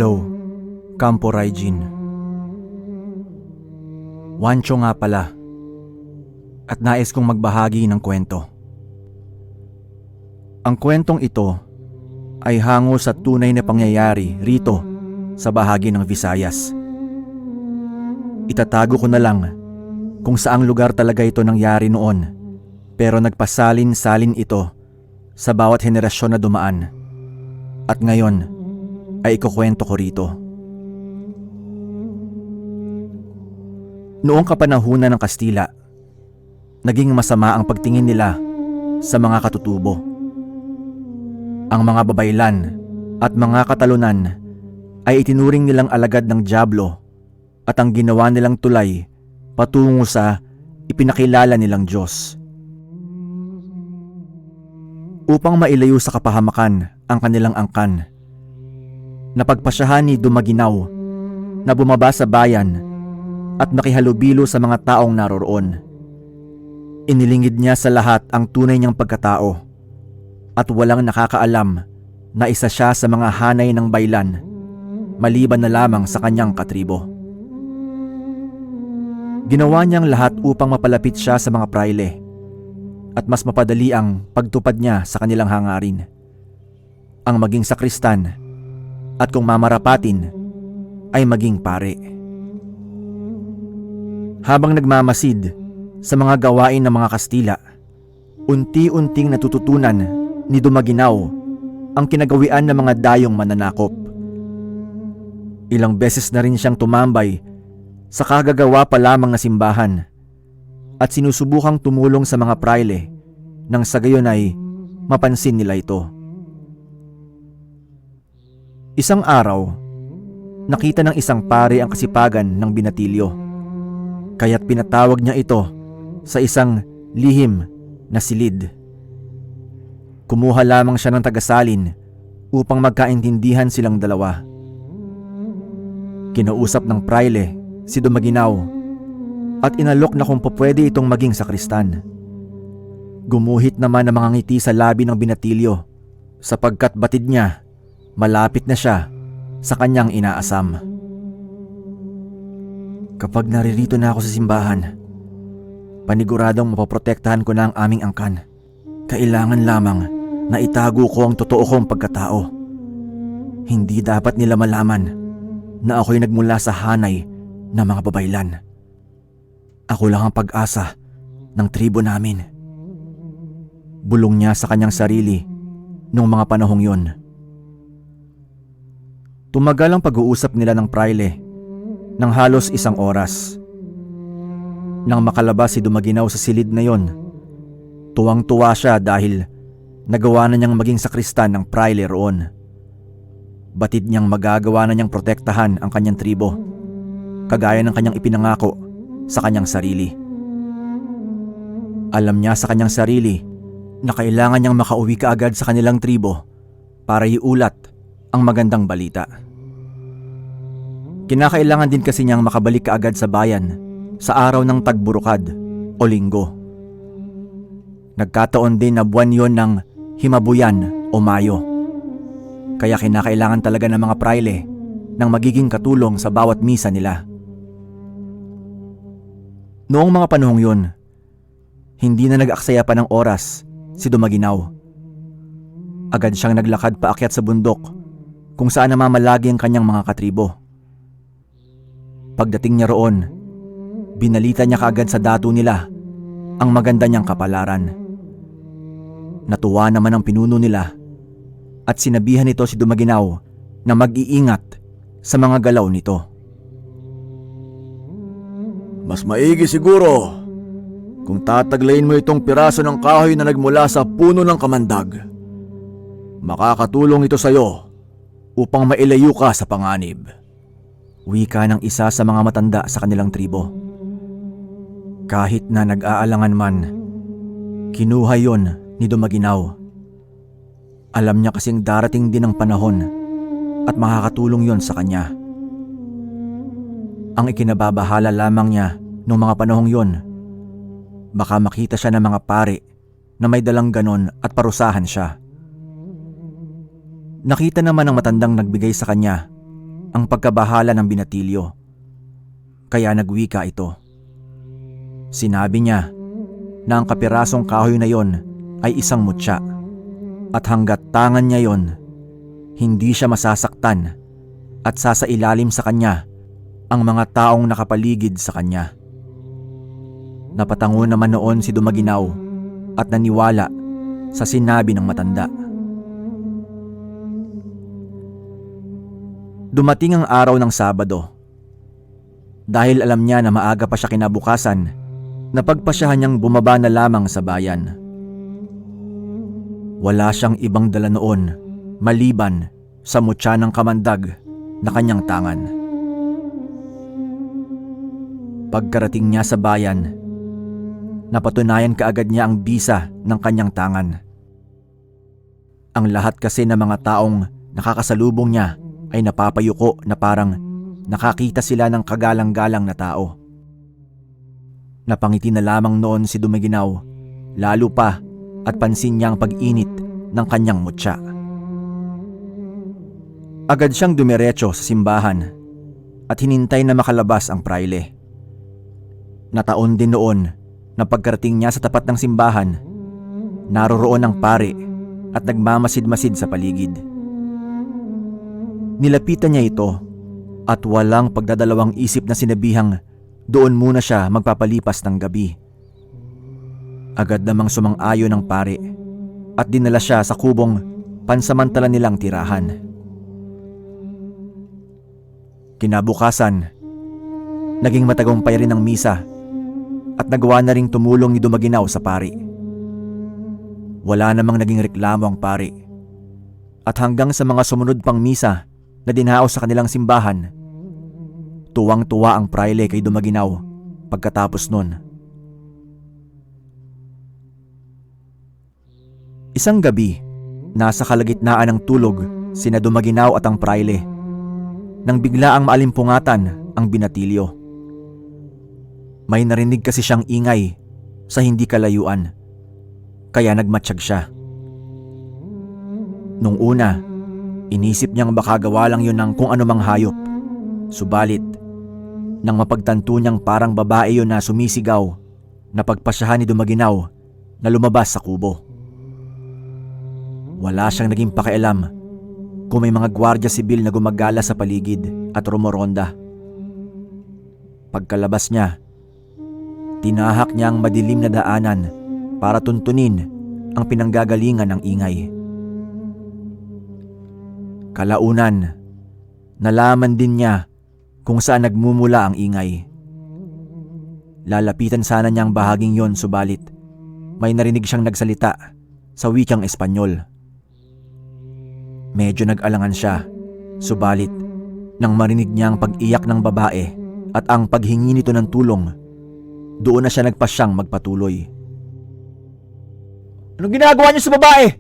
Hello, Campo Raijin. Wancho nga pala, at nais kong magbahagi ng kwento. Ang kwentong ito ay hango sa tunay na pangyayari rito sa bahagi ng Visayas. Itatago ko na lang kung saang lugar talaga ito nangyari noon, pero nagpasalin-salin ito sa bawat henerasyon na dumaan. At ngayon ay ikukwento ko rito. Noong kapanahunan ng Kastila, naging masama ang pagtingin nila sa mga katutubo. Ang mga babaylan at mga katalunan ay itinuring nilang alagad ng dyablo at ang ginawa nilang tulay patungo sa ipinakilala nilang Diyos. Upang mailayo sa kapahamakan ang kanilang angkan, napagpasyahan ni Dumaguinao na bumaba sa bayan at makihalubilo sa mga taong naroroon. Inilingid niya sa lahat ang tunay niyang pagkatao at walang nakakaalam na isa siya sa mga hanay ng baylan maliban na lamang sa kanyang katribo. Ginawa niyang lahat upang mapalapit siya sa mga praile at mas mapadali ang pagtupad niya sa kanilang hangarin. Ang maging sakristan at kung mamarapatin ay maging pare. Habang nagmamasid sa mga gawain ng mga Kastila, unti-unting natututunan ni Dumaguinao ang kinagawian ng mga dayong mananakop. Ilang beses na rin siyang tumambay sa kagagawa pa lamang na simbahan at sinusubukang tumulong sa mga praile nang sa gayon ay mapansin nila ito. Isang araw, nakita ng isang pare ang kasipagan ng binatilyo, kaya't pinatawag niya ito sa isang lihim na silid. Kumuha lamang siya ng tagasalin upang magkaintindihan silang dalawa. Kinausap ng praile si Dumaguinao at inalok na kung pwede itong maging sakristan. Gumuhit naman ang mga ngiti sa labi ng binatilyo sapagkat batid niya malapit na siya sa kanyang inaasam. Kapag naririto na ako sa simbahan, paniguradong mapoprotektahan ko na ang aming angkan. Kailangan lamang na itago ko ang totoo kong pagkatao. Hindi dapat nila malaman na ako'y nagmula sa hanay ng mga babaylan. Ako lang ang pag-asa ng tribo namin. Bulong niya sa kanyang sarili noong mga panahong yon. Tumagal ang pag-uusap nila ng praile ng halos 1 oras. Nang makalabas si Dumaguinao sa silid na yon, tuwang-tuwa siya dahil nagawa na niyang maging sakristan ng praile roon. Batid niyang magagawa na niyang protektahan ang kanyang tribo, kagaya ng kanyang ipinangako sa kanyang sarili. Alam niya sa kanyang sarili na kailangan niyang makauwi kaagad sa kanilang tribo para iulat ang magandang balita. Kinakailangan din kasi niyang makabalik kaagad sa bayan sa araw ng tagburukad o linggo. Nagkataon din na buwan yon ng himabuyan o Mayo, kaya kinakailangan talaga ng mga praile ng magiging katulong sa bawat misa nila. Noong mga panahong yon, hindi na nag-aksaya pa ng oras si Dumaguinao. Agad siyang naglakad paakyat sa bundok kung saan namamalagi ang kanyang mga katribo. Pagdating niya roon, binalita niya kaagad sa datu nila ang maganda niyang kapalaran. Natuwa naman ang pinuno nila at sinabihan nito si Dumaguinao na mag-iingat sa mga galaw nito. Mas maigi siguro kung tataglayin mo itong piraso ng kahoy na nagmula sa puno ng kamandag. Makakatulong ito sa iyo upang mailayo ka sa panganib. Wika ng isa sa mga matanda sa kanilang tribo. Kahit na nag-aalangan man, kinuha yon ni Dumaguinao. Alam niya kasing darating din ang panahon at makakatulong yon sa kanya. Ang ikinababahala lamang niya noong mga panahong yon, baka makita siya ng mga pare na may dalang ganon at parusahan siya. Nakita naman ng matandang nagbigay sa kanya ang pagkabahala ng binatilyo. Kaya nagwika ito. Sinabi niya na ang kapirasong kahoy na yon ay isang mutya at hanggat tangan niya yon, hindi siya masasaktan at sasailalim sa kanya ang mga taong nakapaligid sa kanya. Napatango naman noon si Dumaginaw at naniwala sa sinabi ng matanda. Dumating ang araw ng Sabado. Dahil alam niya na maaga pa siya kinabukasan, napagpasyahan niyang bumaba na lamang sa bayan. Wala siyang ibang dala noon maliban sa mutya ng kamandag na kanyang tangan. Pagkarating niya sa bayan, napatunayan kaagad niya ang bisa ng kanyang tangan. Ang lahat kasi ng mga taong nakakasalubong niya ay napapayuko na parang nakakita sila ng kagalang-galang na tao. Napangiti na lamang noon si Dumaginaw, lalo pa at pansin niya ang pag-init ng kanyang mutya. Agad siyang dumiretso sa simbahan at hinintay na makalabas ang praile. Nataon din noon na pagkarating niya sa tapat ng simbahan, naroroon ang pare at nagmamasid-masid sa paligid. Nilapitan niya ito at walang pagdadalawang isip na sinabihang doon muna siya magpapalipas ng gabi. Agad namang sumang-ayon ang pare at dinala siya sa kubong pansamantala nilang tirahan. Kinabukasan, naging matagumpay rin ang misa at nagawa na ring tumulong ni Dumaginaw sa pare. Wala namang naging reklamo ang pare at hanggang sa mga sumunod pang misa na dinao sa kanilang simbahan, tuwang-tuwa ang praile kay Dumaginaw pagkatapos nun. Isang gabi, nasa kalagitnaan ng tulog sina Dumaginaw at ang praile nang bigla ang maalimpungatan ang binatilyo. May narinig kasi siyang ingay sa hindi kalayuan, kaya nagmatsyag siya. Nung una, inisip niyang baka gawa lang yun ng kung anumang hayop. Subalit, nang mapagtanto niyang parang babae yun na sumisigaw, napagpasyahan ni Dumaginaw na lumabas sa kubo. Wala siyang naging pakialam kung may mga gwardiya sibil na gumagala sa paligid at rumoronda. Pagkalabas niya, tinahak niya ang madilim na daanan para tuntunin ang pinanggagalingan ng ingay. Kalaunan, nalaman din niya kung saan nagmumula ang ingay. Lalapitan sana niya ang bahaging yon, subalit may narinig siyang nagsalita sa wikang Espanyol. Medyo nag-alangan siya, subalit nang marinig niya ang pag-iyak ng babae at ang paghingi nito ng tulong, doon na siya nagpasyang magpatuloy. "Anong ginagawa niyo sa babae?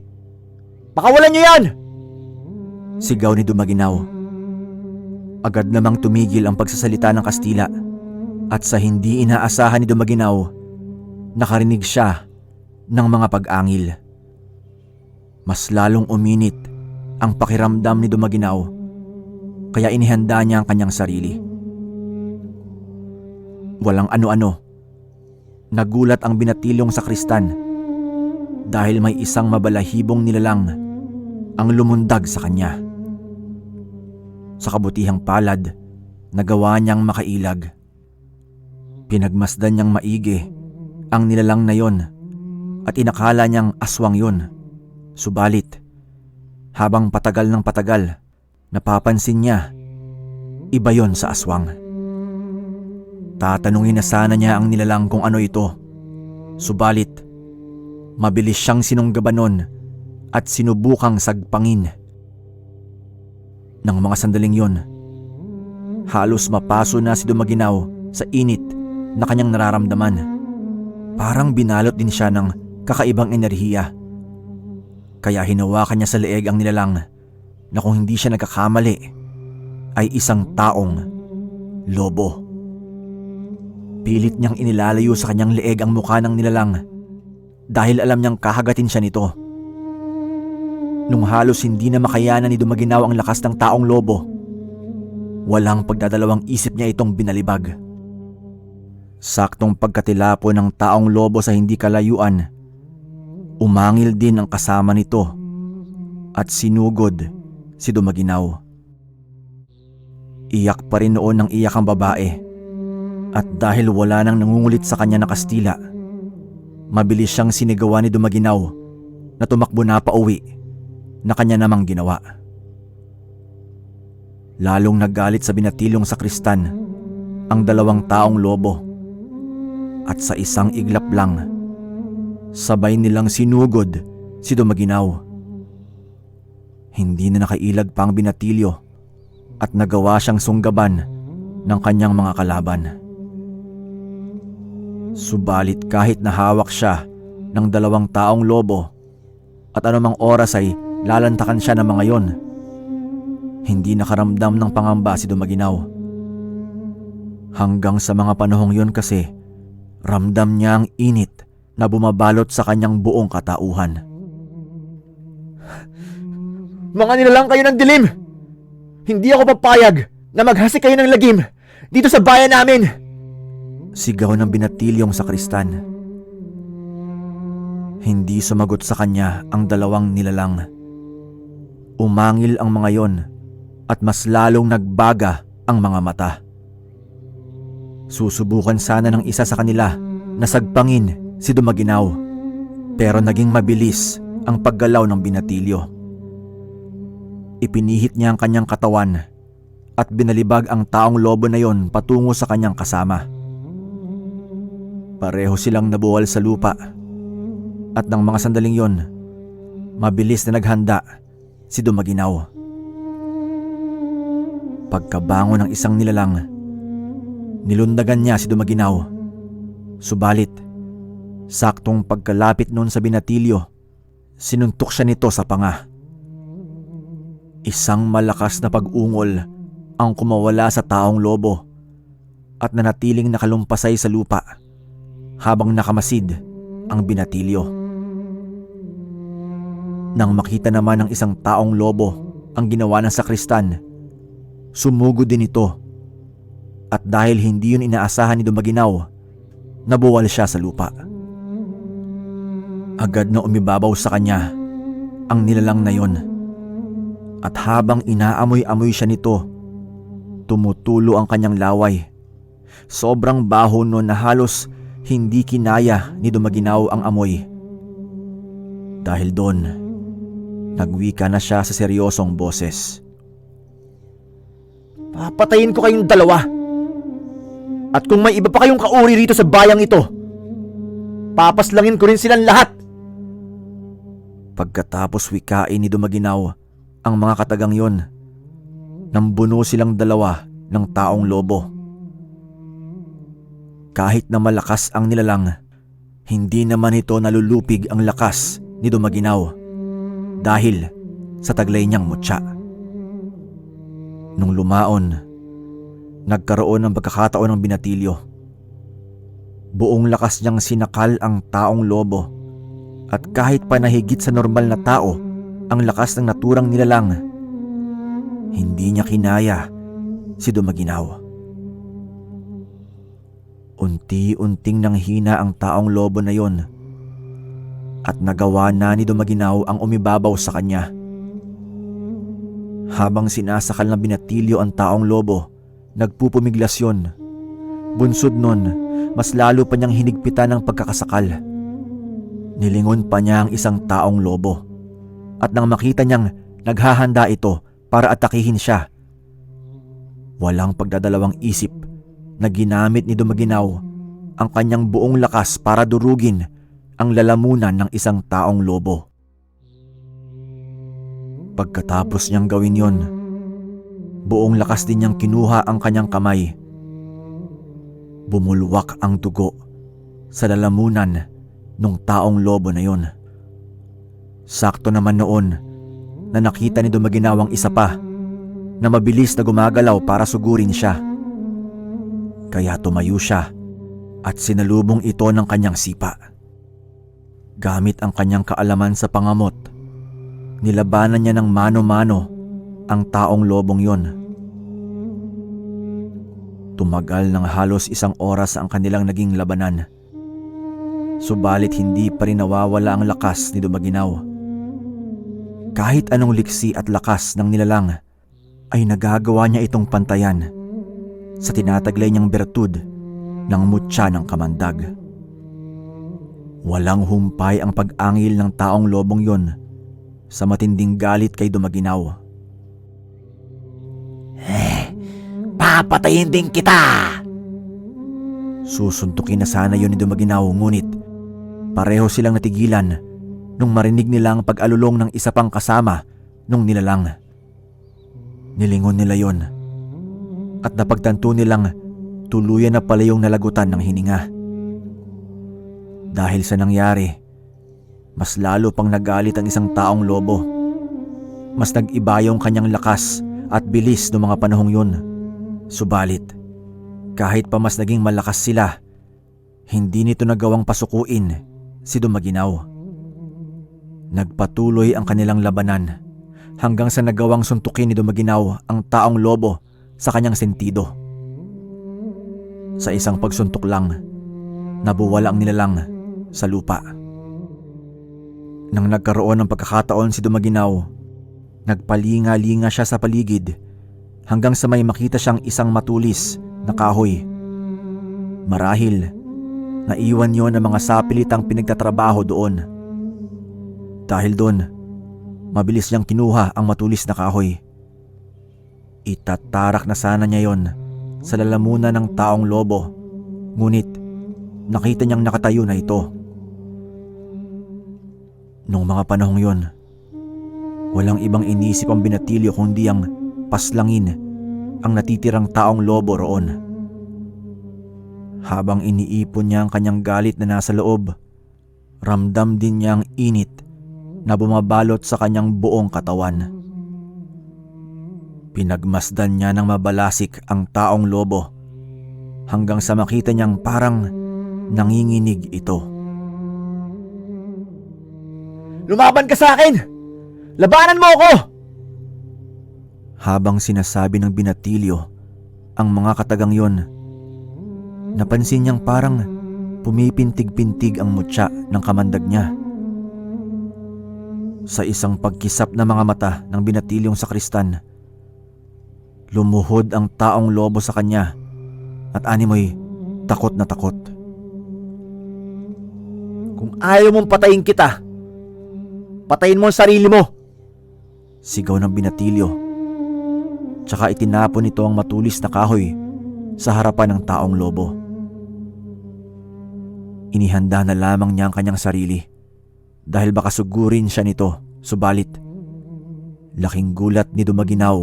Pakawalan niyo yan!" sigaw ni Dumaginaw. Agad namang tumigil ang pagsasalita ng Kastila at sa hindi inaasahan ni Dumaginaw, nakarinig siya ng mga pag-angil. Mas lalong uminit ang pakiramdam ni Dumaginaw, kaya inihanda niya ang kanyang sarili. Walang ano-ano, nagulat ang binatilyong sakristan dahil may isang mabalahibong nilalang ang lumundag sa kanya. Sa kabutihang palad, nagawa niyang makailag. Pinagmasdan niyang maigi ang nilalang na yon at inakala niyang aswang yon. Subalit, habang patagal ng patagal, napapansin niya, iba yon sa aswang. Tatanungin na sana niya ang nilalang kung ano ito. Subalit, mabilis siyang sinunggaban nun at sinubukang sagpangin. Nang mga sandaling yon, halos mapaso na si Dumaginaw sa init na kanyang nararamdaman. Parang binalot din siya ng kakaibang enerhiya. Kaya hinawakan niya sa leeg ang nilalang na kung hindi siya nagkakamali ay isang taong lobo. Pilit niyang inilalayo sa kanyang leeg ang mukha ng nilalang dahil alam niyang kahagatin siya nito. Nung halos hindi na makayanan ni Dumaginaw ang lakas ng taong lobo, Walang pagdadalawang isip niya itong binalibag. Saktong pagkatilapo ng taong lobo sa hindi kalayuan, umangil din ang kasama nito at sinugod si Dumaginaw. Iyak pa rin noon ng iyak ang babae, at dahil wala nang nangungulit sa kanya na Kastila, mabilis siyang sinigawan ni Dumaginaw na tumakbo na pauwi na kanya namang ginawa. Lalong nagalit sa binatilyong sakristan ang dalawang taong lobo, at sa isang iglap lang, sabay nilang sinugod si Dumaginaw. Hindi na nakailag pa ang binatilyo at nagawa siyang sunggaban ng kanyang mga kalaban. Subalit kahit nahawak siya ng dalawang taong lobo at anumang oras ay lalantakan siya ng mga yon, hindi nakaramdam ng pangamba si Dumaginaw. Hanggang sa mga panahong yon kasi, ramdam niya ang init na bumabalot sa kanyang buong katauhan. Mga nilalang kayo ng dilim! Hindi ako papayag na maghasik kayo ng lagim dito sa bayan namin! Sigaw ng binatilyong sakristan. Hindi sumagot sa kanya ang dalawang nilalang. Umangil ang mga yon at mas lalong nagbaga ang mga mata. Susubukan sana ng isa sa kanila na sagpangin si Dumaginaw, pero naging mabilis ang paggalaw ng binatilyo. Ipinihit niya ang kanyang katawan at binalibag ang taong lobo na yon patungo sa kanyang kasama. Pareho silang nabuwal sa lupa, at ng mga sandaling yon, mabilis na naghanda si Dumaginaw. Pagkabangon ng isang nilalang, nilundagan niya si Dumaginaw. Subalit, saktong pagkalapit noon sa binatilyo, sinuntok siya nito sa panga. Isang malakas na pag-ungol ang kumawala sa taong lobo at nanatiling nakalumpasay sa lupa habang nakamasid ang binatilyo. Nang makita naman ng isang taong lobo ang ginawa ng sakristan, sumugod din ito, at dahil hindi yun inaasahan ni Dumaginaw, nabuwal siya sa lupa. Agad na umibabaw sa kanya ang nilalang na yon, at habang inaamoy-amoy siya nito, tumutulo ang kanyang laway. Sobrang baho noon na halos hindi kinaya ni Dumaginaw ang amoy. Dahil doon, nagwika na siya sa seryosong boses. Papatayin ko kayong dalawa! At kung may iba pa kayong kauri rito sa bayang ito, papaslangin ko rin silang lahat! Pagkatapos wikain ni Dumaginaw ang mga katagang yon, nambuno silang dalawa ng taong lobo. Kahit na malakas ang nilalang, hindi naman ito nalulupig ang lakas ni Dumaginaw dahil sa taglay niyang mutya. Nung lumaon, nagkaroon ng pagkakataon ng binatilyo. Buong lakas niyang sinakal ang taong lobo, at kahit pa nahigit sa normal na tao ang lakas ng naturang nilalang, hindi niya kinaya si Dumaginaw. Unti-unting nanghina ang taong lobo na yon, at nagawa na ni Dumaginaw ang umibabaw sa kanya. Habang sinasakal ng binatilyo ang taong lobo, nagpupumiglas yun. Bunsod nun, mas lalo pa niyang hinigpitan ng pagkakasakal. Nilingon pa niya ang isang taong lobo, at nang makita niyang naghahanda ito para atakihin siya, walang pagdadalawang isip na ginamit ni Dumaginaw ang kanyang buong lakas para durugin ang lalamunan ng isang taong lobo. Pagkatapos niyang gawin yon, buong lakas din niyang kinuha ang kanyang kamay. Bumulwak ang dugo sa lalamunan ng taong lobo na yon. Sakto naman noon na nakita ni Dumaginaw ang isa pa na mabilis na gumagalaw para sugurin siya. Kaya tumayo siya at sinalubong ito ng kanyang sipa. Gamit ang kanyang kaalaman sa pangamot, nilabanan niya ng mano-mano ang taong lobong yon. Tumagal ng halos 1 oras ang kanilang naging labanan. Subalit hindi pa rin nawawala ang lakas ni Dumaginaw. Kahit anong liksi at lakas ng nilalang ay nagagawa niya itong pantayan sa tinataglay niyang bertud ng mutya ng kamandag. Walang humpay ang pag-angil ng taong lobong yon sa matinding galit kay Dumaginaw. Papatayin din kita! Susuntukin na sana yun ni Dumaginaw, ngunit pareho silang natigilan nung marinig nila ang pag-alulong ng isa pang kasama nung nilalang. Nilingon nila yon at napagtanto nilang tuluyan na pala yung nalagutan ng hininga. Dahil sa nangyari, mas lalo pang nagalit ang isang taong lobo. Mas nag-iba yung kanyang lakas at bilis noong mga panahong yun. Subalit, kahit pa mas naging malakas sila, hindi nito nagawang pasukuin si Dumaginaw. Nagpatuloy ang kanilang labanan hanggang sa nagawang suntukin ni Dumaginaw ang taong lobo sa kanyang sentido. Sa isang pagsuntok lang, nabuwala ang nilalang sa lupa. Nang nagkaroon ng pagkakataon si Dumaginaw, nagpalinga-linga siya sa paligid hanggang sa may makita siyang isang matulis na kahoy. Marahil, naiwan yon ng mga sapilitang pinagtatrabaho doon. Dahil doon, mabilis niyang kinuha ang matulis na kahoy. Itatarak na sana niya yon sa lalamunan ng taong lobo, ngunit nakita niyang nakatayo na ito. Noong mga panahong yon, walang ibang inisip ang binatilyo kundi ang paslangin ang natitirang taong lobo roon. Habang iniipon niya ang kanyang galit na nasa loob, ramdam din niya ang init na bumabalot sa kanyang buong katawan. Pinagmasdan niya ng mabalasik ang taong lobo hanggang sa makita niyang parang nanginginig ito. Lumaban ka sa akin! Labanan mo ako! Habang sinasabi ng binatilyo ang mga katagang yon, napansin niyang parang pumipintig-pintig ang mutya ng kamandag niya. Sa isang pagkisap na mga mata ng binatilyong sakristan, lumuhod ang taong lobo sa kanya at animoy takot na takot. Kung ayaw mong patayin kita, patayin mo ang sarili mo! Sigaw ng binatilyo. Tsaka itinapon nito ang matulis na kahoy sa harapan ng taong lobo. Inihanda na lamang niya ang kanyang sarili dahil baka sugurin siya nito, subalit laking gulat ni Dumaginaw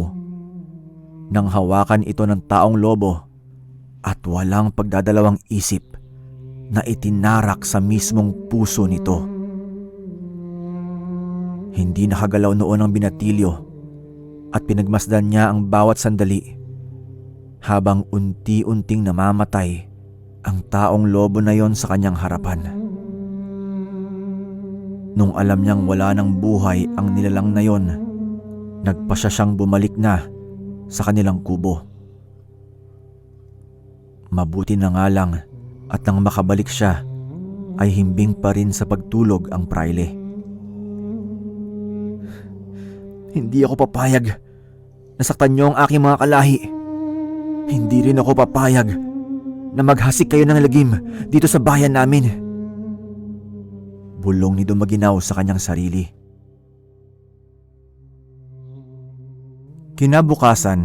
nang hawakan ito ng taong lobo at walang pagdadalawang isip na itinarak sa mismong puso nito. Hindi nakagalaw noon ang binatilyo at pinagmasdan niya ang bawat sandali habang unti-unting namamatay ang taong lobo na yon sa kanyang harapan. Nung alam niyang wala ng buhay ang nilalang na yon, nagpasya siyang bumalik na sa kanilang kubo. Mabuti na nga lang at nang makabalik siya ay himbing pa rin sa pagtulog ang praile. Hindi ako papayag. Nasaktan niyo ang aking mga kalahi. Hindi rin ako papayag na maghasik kayo ng lagim dito sa bayan namin. Bulong ni Dumaginaw sa kanyang sarili. Kinabukasan,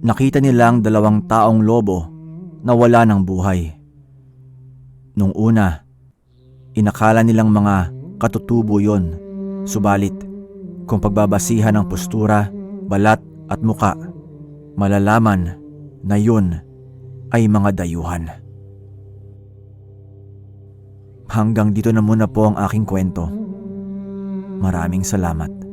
nakita nila ang 2 taong lobo na wala ng buhay. Nung una, inakala nilang mga katutubo yon, subalit kung pagbabasihan ng postura, balat at muka, malalaman na yun ay mga dayuhan. Hanggang dito na muna po ang aking kwento. Maraming salamat.